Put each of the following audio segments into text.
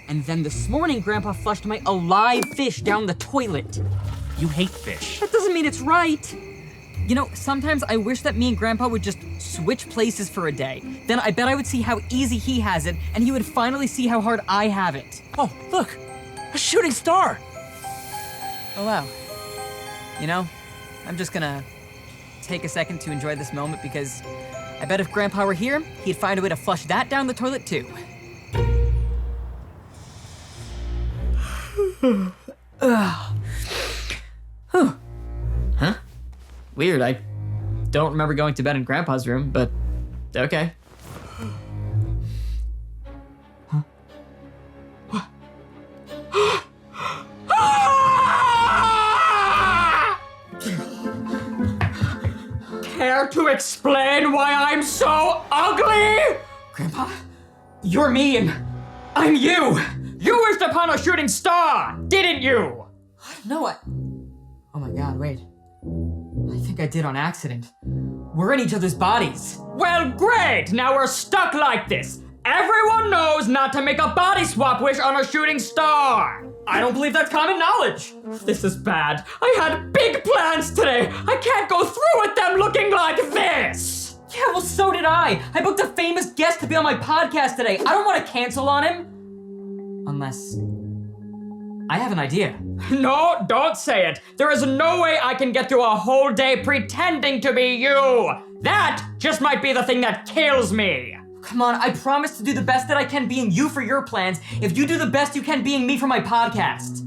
And then this morning, Grandpa flushed my alive fish down the toilet. You hate fish. That doesn't mean it's right. You know, sometimes I wish that me and Grandpa would just switch places for a day. Then I bet I would see how easy he has it, and he would finally see how hard I have it. Oh, look, a shooting star. Oh, wow. You know, I'm just gonna take a second to enjoy this moment because I bet if Grandpa were here, he'd find a way to flush that down the toilet too. Huh? Weird, I don't remember going to bed in Grandpa's room, but okay. Huh? Care to explain why I'm so ugly? Grandpa, you're me and I'm you. You wished upon a shooting star, didn't you? No, oh my God, wait. I think I did on accident. We're in each other's bodies. Well, great! Now we're stuck like this. Everyone knows not to make a body swap wish on a shooting star. I don't believe that's common knowledge. This is bad. I had big plans today. I can't go through with them looking like this. Yeah, well, so did I. I booked a famous guest to be on my podcast today. I don't want to cancel on him. Unless I have an idea. No, don't say it. There is no way I can get through a whole day pretending to be you. That just might be the thing that kills me. Come on, I promise to do the best that I can being you for your plans if you do the best you can being me for my podcast.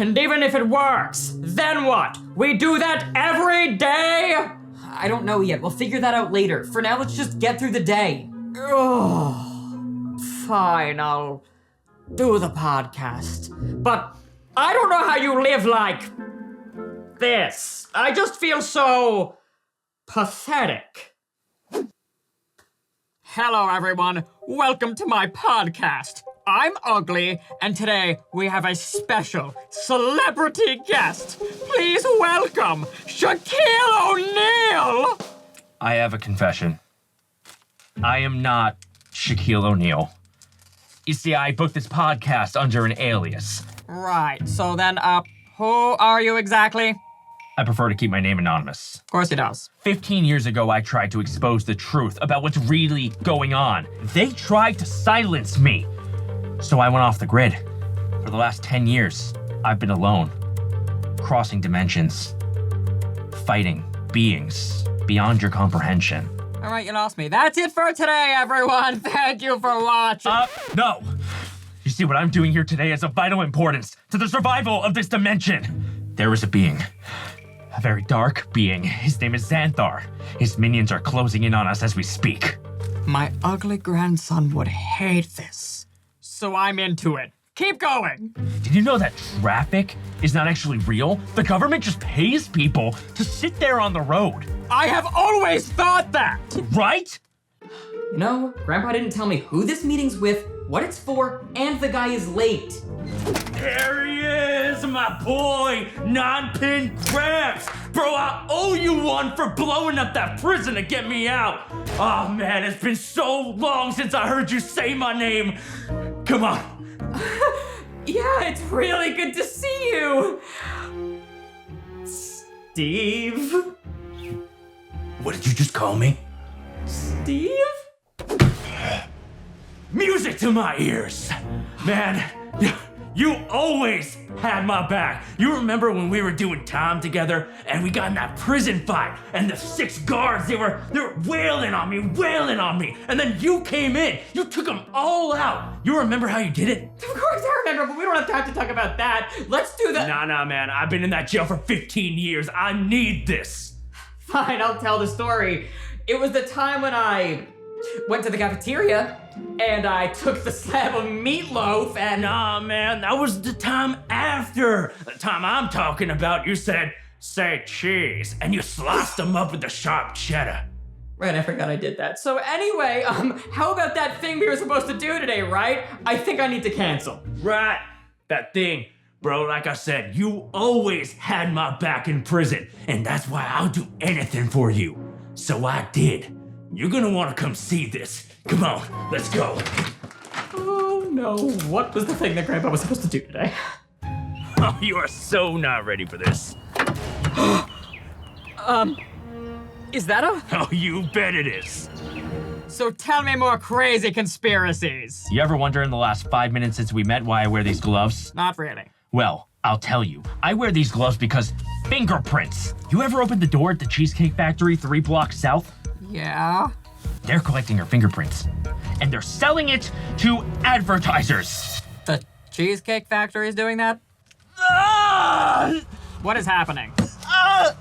And even if it works, then what? We do that every day? I don't know yet. We'll figure that out later. For now, let's just get through the day. Ugh. Fine, I'll do the podcast. But I don't know how you live like this. I just feel so pathetic. Hello, everyone. Welcome to my podcast. I'm Ugly, and today we have a special celebrity guest. Please welcome Shaquille O'Neal. I have a confession. I am not Shaquille O'Neal. You see, I booked this podcast under an alias. Right, so then, who are you exactly? I prefer to keep my name anonymous. Of course he does. 15 years ago, I tried to expose the truth about what's really going on. They tried to silence me. So I went off the grid. For the last 10 years, I've been alone, crossing dimensions, fighting beings beyond your comprehension. All right, you lost me. That's it for today, everyone. Thank you for watching. No. You see, what I'm doing here today is of vital importance to the survival of this dimension. There is a being. A very dark being. His name is Xanthar. His minions are closing in on us as we speak. My ugly grandson would hate this. So I'm into it. Keep going. Did you know that traffic is not actually real? The government just pays people to sit there on the road. I have always thought that. Right? You know, Grandpa didn't tell me who this meeting's with, what it's for, and the guy is late. There he is, my boy, Non-Pin Gramps. Bro, I owe you one for blowing up that prison to get me out. Oh man, it's been so long since I heard you say my name. Come on. Yeah, it's really good to see you. Steve? What did you just call me? Steve? Music to my ears. Man, you always had my back. You remember when we were doing time together and we got in that prison fight and the 6 guards, they were wailing on me. And then you came in, you took them all out. You remember how you did it? Of course I remember, but we don't have time to talk about that. Let's do that. Nah, man, I've been in that jail for 15 years. I need this. Fine, I'll tell the story. It was the time when I went to the cafeteria and I took the slab of meatloaf and... Nah, man, that was the time after. The time I'm talking about, you said, say cheese, and you sliced them up with the sharp cheddar. Right, I forgot I did that. So anyway, how about that thing we were supposed to do today, right? I think I need to cancel. Right, that thing. Bro, like I said, you always had my back in prison, and that's why I'll do anything for you. So I did. You're gonna wanna come see this. Come on, let's go. Oh no. What was the thing that Grandpa was supposed to do today? Oh, you are so not ready for this. Is that a... Oh, you bet it is. So tell me more crazy conspiracies. You ever wonder in the last 5 minutes since we met why I wear these gloves? Not really. Well, I'll tell you. I wear these gloves because fingerprints. You ever opened the door at the Cheesecake Factory 3 blocks south? Yeah? They're collecting your fingerprints. And they're selling it to advertisers. The Cheesecake Factory is doing that? Ah! What is happening? Ah!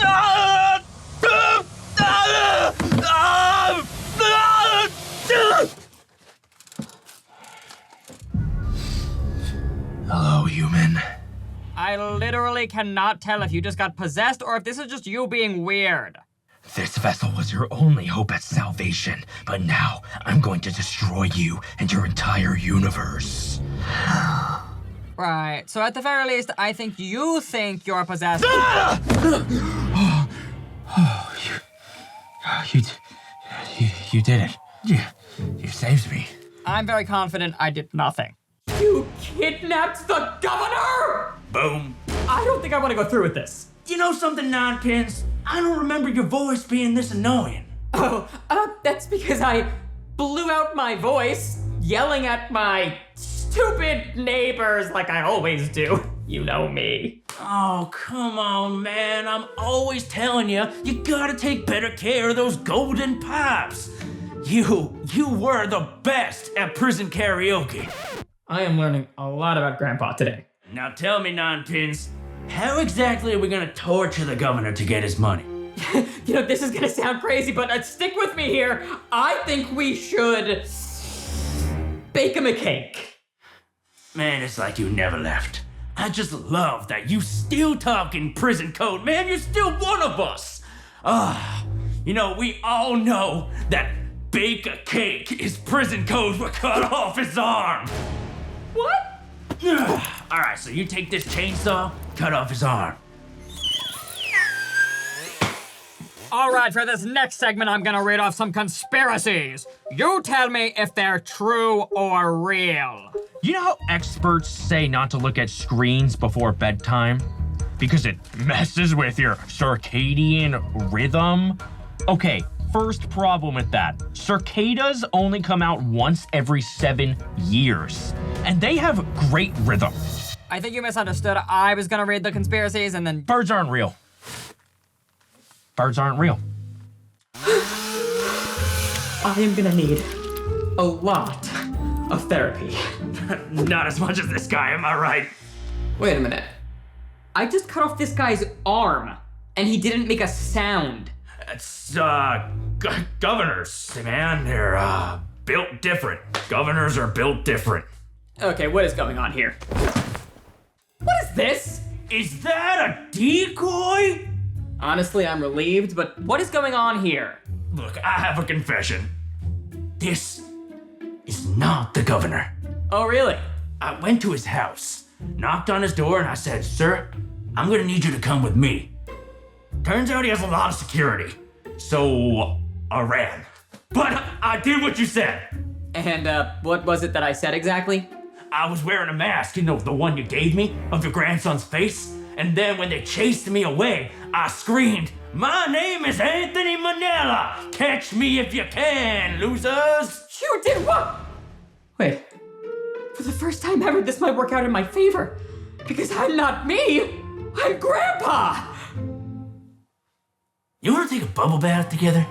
Ah! Ah! Ah! Ah! Ah! Hello, human. I literally cannot tell if you just got possessed or if this is just you being weird. This vessel was your only hope at salvation, but now I'm going to destroy you and your entire universe. Right, so at the very least, I think you think you're possessed. You did it. You saved me. I'm very confident I did nothing. You kidnapped the governor? Boom. I don't think I want to go through with this. You know something, Ninepins? I don't remember your voice being this annoying. Oh, that's because I blew out my voice yelling at my stupid neighbors like I always do. You know me. Oh, come on, man. I'm always telling you, you gotta take better care of those golden pipes. You were the best at prison karaoke. I am learning a lot about Grandpa today. Now tell me, Ninepins, how exactly are we gonna torture the governor to get his money? You know, this is gonna sound crazy, but stick with me here. I think we should bake him a cake. Man, it's like you never left. I just love that you still talk in prison code, man. You're still one of us. You know, we all know that bake a cake is prison code for cut off his arm. What? All right, so you take this chainsaw, cut off his arm. All right, for this next segment, I'm gonna read off some conspiracies. You tell me if they're true or real. You know how experts say not to look at screens before bedtime? Because it messes with your circadian rhythm? Okay, first problem with that. Cicadas only come out once every 7 years. And they have great rhythm. I think you misunderstood. I was gonna read the conspiracies and then... Birds aren't real. Birds aren't real. I am gonna need a lot of therapy. Not as much as this guy, am I right? Wait a minute. I just cut off this guy's arm, and he didn't make a sound. It's, governors, man. They're, built different. Governors are built different. Okay, what is going on here? What is this? Is that a decoy? Honestly, I'm relieved, but what is going on here? Look, I have a confession. This is not the governor. Oh, really? I went to his house, knocked on his door, and I said, "Sir, I'm gonna need you to come with me." Turns out he has a lot of security, so I ran. But I did what you said. And, what was it that I said exactly? I was wearing a mask, you know, the one you gave me, of your grandson's face. And then when they chased me away, I screamed, "My name is Anthony Manila! Catch me if you can, losers!" You did what? Wait. For the first time ever, this might work out in my favor. Because I'm not me! I'm Grandpa! You wanna take a bubble bath together?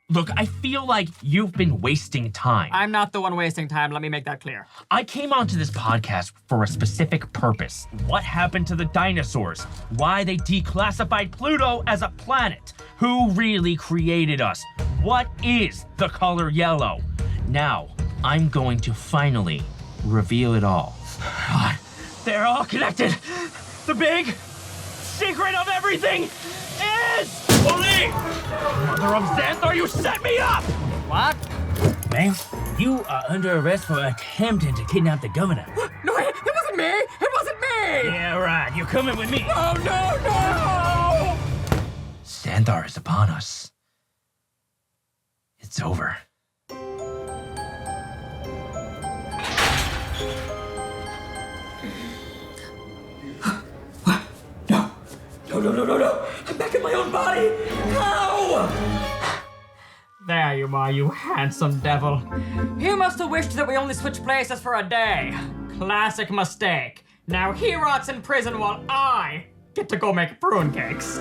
Look, I feel like you've been wasting time. I'm not the one wasting time, let me make that clear. I came onto this podcast for a specific purpose. What happened to the dinosaurs? Why they declassified Pluto as a planet? Who really created us? What is the color yellow? Now, I'm going to finally reveal it all. God, they're all connected. The big secret of everything is... Holy! Mother of Xanthar, you set me up! What? Ma'am, you are under arrest for attempting to kidnap the governor. No, it wasn't me! It wasn't me! Yeah, right. You're coming with me. Oh, no! Xanthar is upon us. It's over. No. I'm back in my own body. How? There you are, you handsome devil. You must have wished that we only switched places for a day. Classic mistake. Now he rots in prison while I get to go make prune cakes.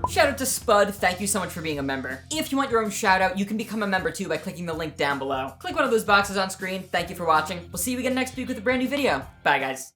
Shout out to Spud, thank you so much for being a member. If you want your own shout out, you can become a member too by clicking the link down below. Click one of those boxes on screen. Thank you for watching. We'll see you again next week with a brand new video. Bye guys.